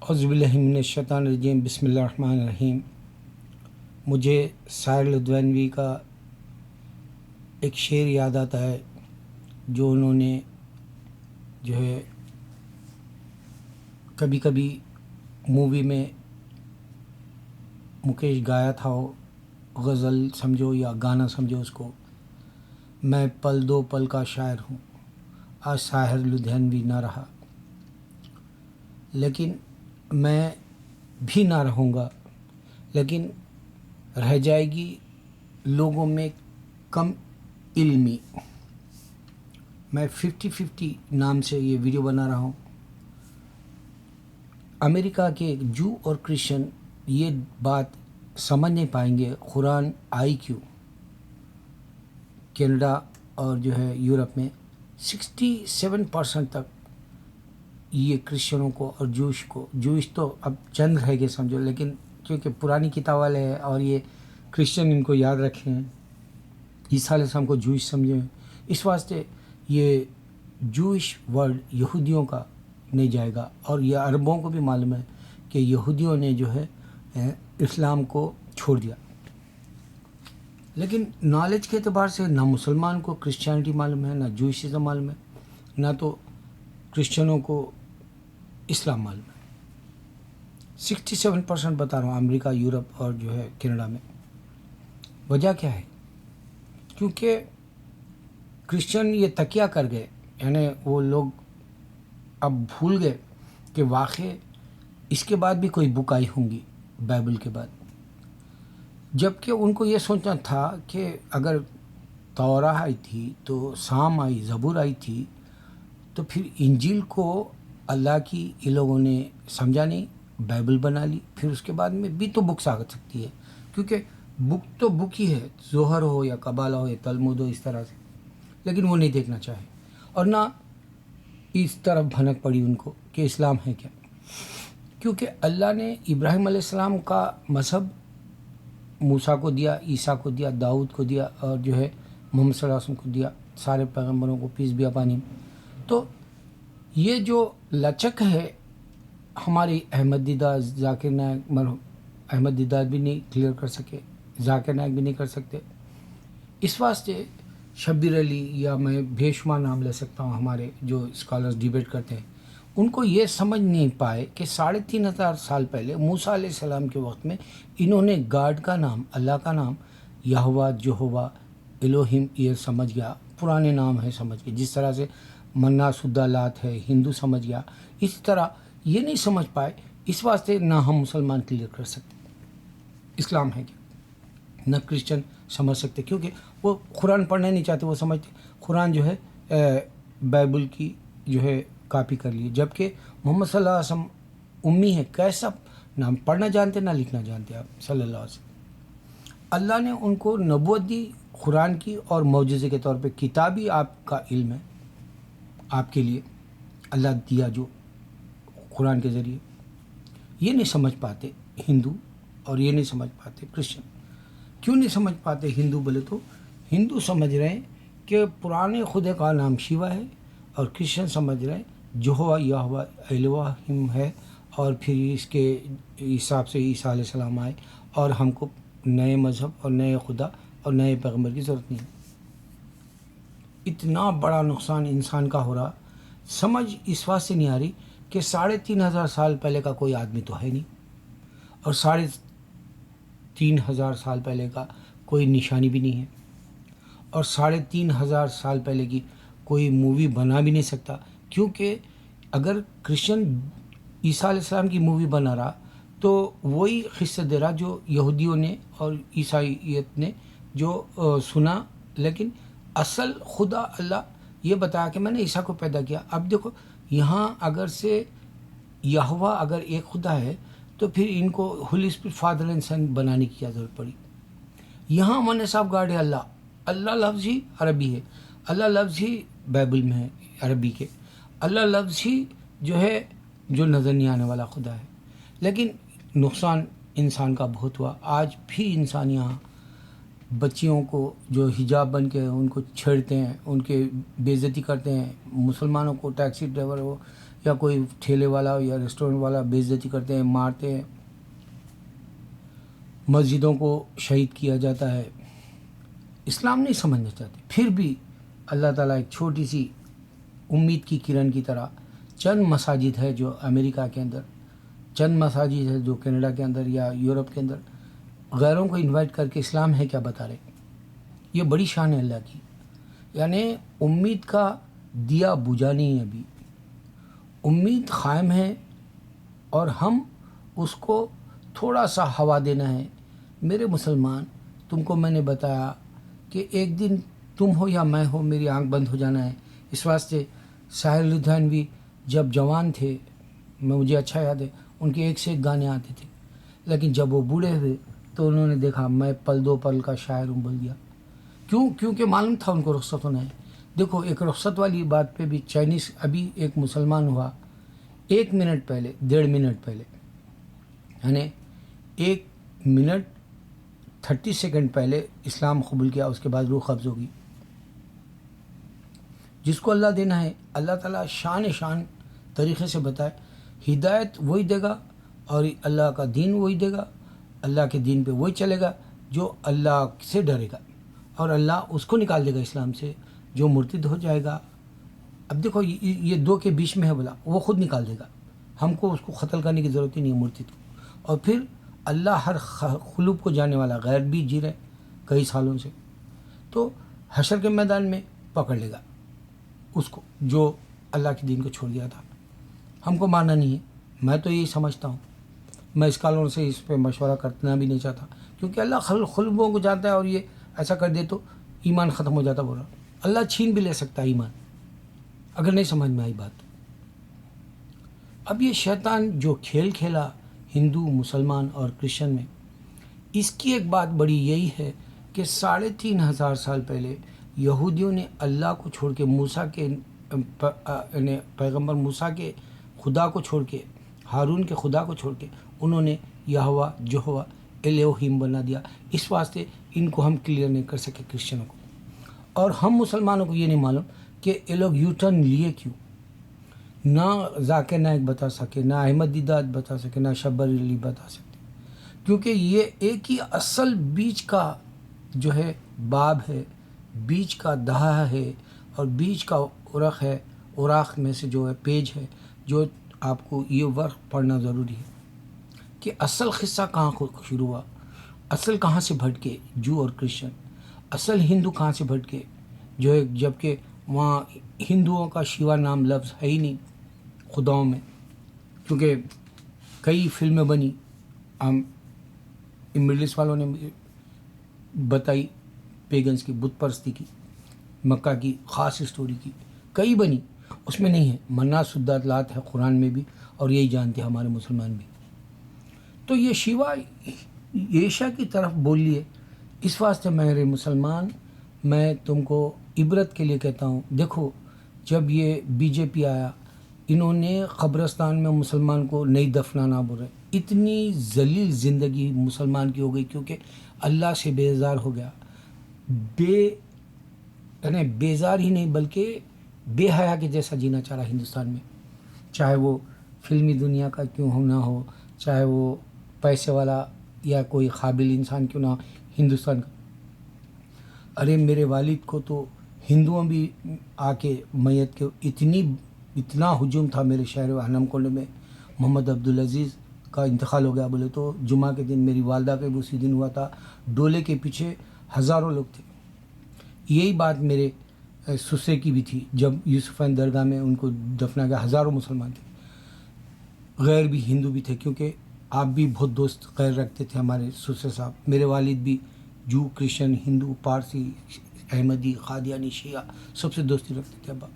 اعوذ باللہ من الشیطان الرجیم، بسم اللہ الرحمن الرحیم۔ مجھے ساحر لدھیانوی کا ایک شعر یاد آتا ہے جو انہوں نے کبھی کبھی مووی میں مکیش گایا تھا، وہ غزل سمجھو یا گانا سمجھو اس کو۔ میں پل دو پل کا شاعر ہوں، آج ساحر لدھیانوی نہ رہا، لیکن میں بھی نہ رہوں گا، لیکن رہ جائے گی لوگوں میں کم علمی۔ میں 50-50 نام سے یہ ویڈیو بنا رہا ہوں۔ امریکہ کے جو اور کرسچن یہ بات سمجھ نہیں پائیں گے قرآن آئی کیوں۔ کینیڈا اور یورپ میں 67% تک یہ کرسچنوں کو اور جوش تو اب چند رہ گئے سمجھو، لیکن کیونکہ پرانی کتاب والے ہیں اور یہ کرسچن ان کو یاد رکھے ہیں، عیسیٰ علیہ السلام کو جوش سمجھے ہیں، اس واسطے یہ جوش ورڈ یہودیوں کا نہیں جائے گا۔ اور یہ عربوں کو بھی معلوم ہے کہ یہودیوں نے اسلام کو چھوڑ دیا، لیکن نالج کے اعتبار سے نہ مسلمان کو کرسچینٹی معلوم ہے، نہ جوئشزم معلوم ہے، نہ تو کرسچنوں کو اسلام معلوم ہے۔ 67% بتا رہا ہوں امریکہ، یورپ اور کینیڈا میں۔ وجہ کیا ہے؟ کیونکہ کرسچن یہ تکیہ کر گئے، یعنی وہ لوگ اب بھول گئے کہ واقع اس کے بعد بھی کوئی بک آئی ہوں گی بائبل کے بعد، جبکہ ان کو یہ سوچنا تھا کہ اگر توراہ آئی تھی تو سام آئی، زبور آئی تھی، تو پھر انجیل کو اللہ کی یہ لوگوں نے سمجھا نہیں، بائبل بنا لی، پھر اس کے بعد میں بھی تو بکس آ سکتی ہے، کیونکہ بک تو بک ہی ہے، زہر ہو یا قبالہ ہو یا تلمود ہو، اس طرح سے، لیکن وہ نہیں دیکھنا چاہے اور نہ اس طرف بھنک پڑی ان کو کہ اسلام ہے کیا، کیونکہ اللہ نے ابراہیم علیہ السلام کا مذہب موسیٰ کو دیا، عیسیٰ کو دیا، داؤد کو دیا، اور محمد صلی اللہ علیہ وسلم کو دیا، سارے پیغمبروں کو پیس بھی اپانی۔ تو یہ جو لچک ہے ہماری احمد دیدار، ذاکر نائک، احمد دیدار بھی نہیں کلیئر کر سکے، ذاکر نائک بھی نہیں کر سکتے، اس واسطے شبیر علی یا میں بے شمار نام لے سکتا ہوں ہمارے جو اسکالرز ڈیبیٹ کرتے ہیں، ان کو یہ سمجھ نہیں پائے کہ 3500 سال پہلے موسیٰ علیہ السلام کے وقت میں انہوں نے گاڈ کا نام، اللہ کا نام یہوہ، جہوہ، الوہیم یہ سمجھ گیا، پرانے نام ہے سمجھ گئے، جس طرح سے منا سدہ لات ہے ہندو سمجھ گیا، اسی طرح یہ نہیں سمجھ پائے، اس واسطے نہ ہم مسلمان کلیئر کر سکتے اسلام ہے کیا، نہ کرسچن سمجھ سکتے، کیونکہ وہ قرآن پڑھنا نہیں چاہتے، وہ سمجھتے قرآن بائبل کی کاپی کر لی، جبکہ محمد صلی اللہ علیہ وسلم امی ہے، کیسا نام پڑھنا جانتے نہ لکھنا جانتے آپ صلی اللہ علیہ وسلم۔ اللہ نے ان کو نبوت دی قرآن کی اور معجزے کے طور پہ، کتابی آپ کا علم ہے آپ کے لیے اللہ دیا جو قرآن کے ذریعے، یہ نہیں سمجھ پاتے ہندو اور یہ نہیں سمجھ پاتے کرسچن۔ کیوں نہیں سمجھ پاتے ہندو؟ بولے تو ہندو سمجھ رہے ہیں کہ پرانے خدا کا نام شیوا ہے، اور کرسچن سمجھ رہے ہیں جہوہ یہوہ الوہیم ہے، اور پھر اس کے حساب سے عیسیٰ علیہ السلام آئے، اور ہم کو نئے مذہب اور نئے خدا اور نئے پیغمبر کی ضرورت نہیں ہے۔ اتنا بڑا نقصان انسان کا ہو رہا، سمجھ اس واسطے نہیں آ رہی کہ 3500 سال پہلے کا کوئی آدمی تو ہے نہیں، اور 3500 سال پہلے کا کوئی نشانی بھی نہیں ہے، اور 3500 سال پہلے کی کوئی مووی بنا بھی نہیں سکتا، کیونکہ اگر کرسچن عیسیٰ علیہ السلام کی مووی بنا رہا تو وہی قصہ دے رہا جو یہودیوں نے اور عیسائیت نے جو سنا، لیکن اصل خدا اللہ یہ بتایا کہ میں نے عیسیٰ کو پیدا کیا۔ اب دیکھو یہاں اگر سے یہوہ اگر ایک خدا ہے تو پھر ان کو ہولی اسپرٹ فادر اینڈ سن بنانے کی کیا ضرورت پڑی؟ یہاں من صاحب گاڈ ہے اللہ لفظ ہی عربی ہے، اللہ لفظ ہی بائبل میں ہے عربی کے، اللہ لفظ ہی جو نظر نہیں آنے والا خدا ہے، لیکن نقصان انسان کا بہت ہوا۔ آج بھی انسان یہاں بچیوں کو جو حجاب بن کے ان کو چھیڑتے ہیں، ان کے بے عزتی کرتے ہیں، مسلمانوں کو ٹیکسی ڈرائیور ہو یا کوئی ٹھیلے والا یا ریسٹورنٹ والا بے عزتی کرتے ہیں، مارتے ہیں، مسجدوں کو شہید کیا جاتا ہے. اسلام نہیں سمجھنا چاہتے. پھر بھی اللہ تعالیٰ ایک چھوٹی سی امید کی کرن کی طرح چند مساجد ہے جو امریکہ کے اندر، چند مساجد ہے جو کینیڈا کے اندر یا یورپ کے اندر غیروں کو انوائٹ کر کے اسلام ہے کیا بتا رہے. یہ بڑی شان ہے اللہ کی. یعنی امید کا دیا بجھا نہیں ہے، ابھی امید قائم ہے اور ہم اس کو تھوڑا سا ہوا دینا ہے. میرے مسلمان، تم کو میں نے بتایا کہ ایک دن تم ہو یا میں ہو میری آنکھ بند ہو جانا ہے. اس واسطے ساحر لدھیانوی جب جوان تھے، مجھے اچھا یاد ہے، ان کے ایک سے ایک گانے آتے تھے، لیکن جب وہ بوڑھے ہوئے تو انہوں نے دیکھا میں پل دو پل کا شاعر ہوں بول دیا. کیونکہ معلوم تھا ان کو رخصت ہونا ہے. دیکھو ایک رخصت والی بات پہ بھی چائنیز، ابھی ایک مسلمان ہوا 1 منٹ پہلے، 1.5 منٹ پہلے، یعنی 1 منٹ 30 سیکنڈ پہلے اسلام قبول کیا، اس کے بعد روح قبض ہوگی. جس کو اللہ دینا ہے اللہ تعالیٰ شان طریقے سے بتائے، ہدایت وہی دے گا اور اللہ کا دین وہی دے گا. اللہ کے دین پہ وہی چلے گا جو اللہ سے ڈرے گا، اور اللہ اس کو نکال دے گا اسلام سے جو مرتد ہو جائے گا. اب دیکھو یہ دو کے بیچ میں ہے، بولا وہ خود نکال دے گا. ہم کو اس کو قتل کرنے کی ضرورت ہی نہیں ہے مرتد کو. اور پھر اللہ ہر قلوب کو جانے والا، غیر بھی جی رہے کئی سالوں سے، تو حشر کے میدان میں پکڑ لے گا اس کو جو اللہ کے دین کو چھوڑ دیا تھا. ہم کو ماننا نہیں ہے. میں تو یہی سمجھتا ہوں. میں اسکالروں سے اس پہ مشورہ کرنا بھی نہیں چاہتا، کیونکہ اللہ قلوبوں کو جانتا ہے، اور یہ ایسا کر دے تو ایمان ختم ہو جاتا. بول رہا اللہ چھین بھی لے سکتا ہے ایمان، اگر نہیں سمجھ میں آئی بات. اب یہ شیطان جو کھیل کھیلا ہندو، مسلمان اور کرسچن میں، اس کی ایک بات بڑی یہی ہے کہ 3500 سال پہلے یہودیوں نے اللہ کو چھوڑ کے، موسیٰ کے پیغمبر موسیٰ کے خدا کو چھوڑ کے، ہارون کے خدا کو چھوڑ کے، انہوں نے یہوہ جہوہ الہیم بنا دیا. اس واسطے ان کو ہم کلیئر نہیں کر سکے کرسچنوں کو. اور ہم مسلمانوں کو یہ نہیں معلوم کہ یہ لوگ یو ٹرن لیے کیوں. نہ ذاکر نائک بتا سکے، نہ احمد دیدات بتا سکے، نہ شبر علی بتا سکتے، کیونکہ یہ ایک ہی اصل بیج کا جو ہے باب ہے، بیج کا دہا ہے، اور بیج کا اوراق ہے. اوراق میں سے جو ہے پیج ہے، جو آپ کو یہ ورق پڑھنا ضروری ہے کہ اصل قصہ کہاں شروع ہوا، اصل کہاں سے بھٹکے جو اور کرسچن، اصل ہندو کہاں سے بھٹکے جو ہے، جبکہ وہاں ہندوؤں کا شیوا نام لفظ ہے ہی نہیں خداؤں میں. کیونکہ کئی فلمیں بنی، مڈل ایسٹ والوں نے بتائی، پیگنز کی، بت پرستی کی، مکہ کی خاص اسٹوری کی، کئی بنی، اس میں نہیں ہے. منات سدات لات ہے قرآن میں بھی، اور یہی جانتے ہیں ہمارے مسلمان بھی. تو یہ شیوا ایشا کی طرف بول لیے. اس واسطے میرے مسلمان، میں تم کو عبرت کے لیے کہتا ہوں. دیکھو جب یہ بی جے پی آیا، انہوں نے قبرستان میں مسلمان کو نہیں دفنانا بول رہے. اتنی ذلیل زندگی مسلمان کی ہو گئی، کیونکہ اللہ سے بیزار ہو گیا. یعنی بیزار ہی نہیں بلکہ بے حیا کے جیسا جینا چاہ رہا ہندوستان میں، چاہے وہ فلمی دنیا کا کیوں ہو نہ ہو، چاہے وہ پیسے والا یا کوئی قابل انسان کیوں نہ ہو ہندوستان کا. ارے میرے والد کو تو ہندوؤں بھی آ کے میت کے اتنا ہجوم تھا میرے شہر ہنم کنڈ میں. محمد عبدالعزیز کا انتقال ہو گیا بولے تو جمعہ کے دن میری والدہ کا بھی اسی دن ہوا تھا. ڈولے کے پیچھے ہزاروں لوگ تھے. یہی بات میرے سسرے کی بھی تھی. جب یوسفین درگاہ میں ان کو دفنا گیا، ہزاروں مسلمان تھے، غیر بھی ہندو بھی تھے، کیونکہ آپ بھی بہت دوست غیر رکھتے تھے ہمارے سسرے صاحب. میرے والد بھی جو کرسچن، ہندو، پارسی، احمدی، قادیانی، شیعہ سب سے دوستی رکھتے تھے ابا.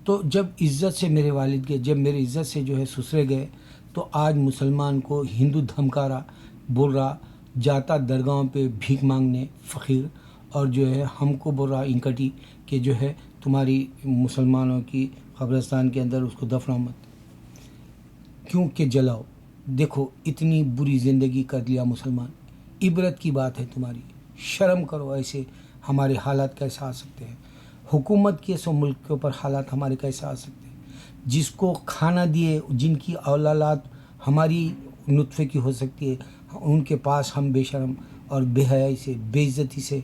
تو جب عزت سے میرے والد گئے، جب میرے عزت سے جو ہے سسرے گئے، تو آج مسلمان کو ہندو دھمکا رہا، بول رہا جاتا درگاہوں پہ بھیک مانگنے فقیر، اور جو ہے ہم کو بول رہا انکٹی کہ جو ہے تمہاری مسلمانوں کی قبرستان کے اندر اس کو دفناؤ مت، کیوں کہ جلاؤ. دیکھو اتنی بری زندگی کر لیا مسلمان. عبرت کی بات ہے تمہاری، شرم کرو. ایسے ہمارے حالات کیسے آ سکتے ہیں؟ حکومت کے سو ملک کے اوپر حالات ہمارے کیسے آ سکتے ہیں؟ جس کو کھانا دیے، جن کی اولاد ہماری نطفے کی ہو سکتی ہے، ان کے پاس ہم بے شرم اور بے حیائی سے، بے عزتی سے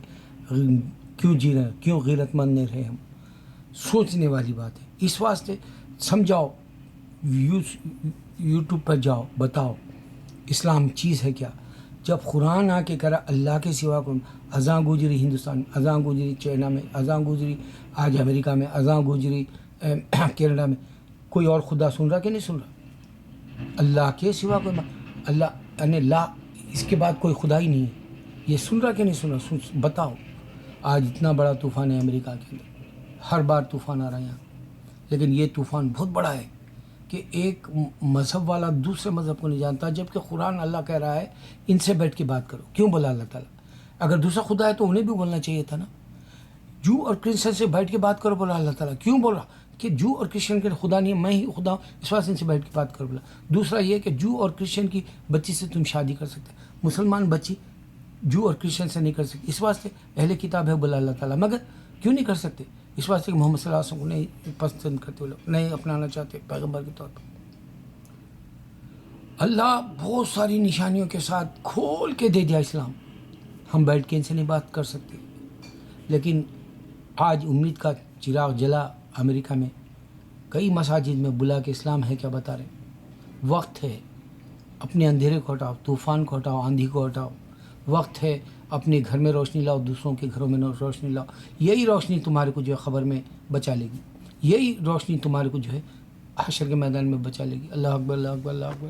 کیوں جی رہے ہیں، کیوں غیرت مند نہیں رہے ہم؟ سوچنے والی بات ہے. اس واسطے سمجھاؤ، یوٹیوب پر جاؤ، بتاؤ اسلام چیز ہے کیا. جب قرآن آ کے کرا اللہ کے سوا کو، اذاں گزری ہندوستان میں، اذاں گزری چائنا میں، اذاں گزری آج امریکہ میں، اذاں گزری کینیڈا میں، کوئی اور خدا سن رہا کہ نہیں سن رہا؟ اللہ کے سوا کوئی اللہ یعنی لا، اس کے بعد کوئی خدا ہی نہیں ہے. یہ سن رہا کہ نہیں سن رہا؟ بتاؤ. آج اتنا بڑا طوفان ہے امریکہ کے اندر، ہر بار طوفان آ رہا ہے یہاں، لیکن یہ طوفان بہت بڑا ہے کہ ایک مذہب والا دوسرے مذہب کو نہیں جانتا، جبکہ قرآن اللہ کہہ رہا ہے ان سے بیٹھ کے بات کرو. کیوں بولا اللہ تعالیٰ؟ اگر دوسرا خدا ہے تو انہیں بھی بولنا چاہیے تھا نا. جو اور کرسچن سے بیٹھ کے بات کرو بولا اللہ تعالیٰ. کیوں بولا کہ جو اور کرسچن کے خدا نہیں ہے، میں ہی خدا ہوں، اس واسطے ان سے بیٹھ کے بات کرو بولا. دوسرا یہ کہ جو اور کرسچن کی بچی سے تم شادی کر سکتے، مسلمان بچی جو اور کرسچن سے نہیں کر سکتی، اس واسطے اہل کتاب ہے بولا اللہ تعالیٰ. مگر کیوں نہیں کر سکتے؟ اس واسطے کہ محمد صلی اللہ علیہ وسلم کو نہیں پسند کرتے، وہ لوگ نہیں اپنانا چاہتے پیغمبر کے طور پر. اللہ بہت ساری نشانیوں کے ساتھ کھول کے دے دیا اسلام. ہم بیٹھ کے ان سے نہیں بات کر سکتے. لیکن آج امید کا چراغ جلا امریکہ میں، کئی مساجد میں بلا کے اسلام ہے کیا بتا رہے ہیں. وقت ہے اپنے اندھیرے کو ہٹاؤ، طوفان کو ہٹاؤ، آندھی کو ہٹاؤ. وقت ہے اپنے گھر میں روشنی لاؤ، دوسروں کے گھروں میں روشنی لاؤ. یہی روشنی تمہارے کو جو ہے خبر میں بچا لے گی. یہی روشنی تمہارے کو جو ہے حشر کے میدان میں بچا لے گی. اللہ اکبر، اللہ اکبر، اللہ اکبر.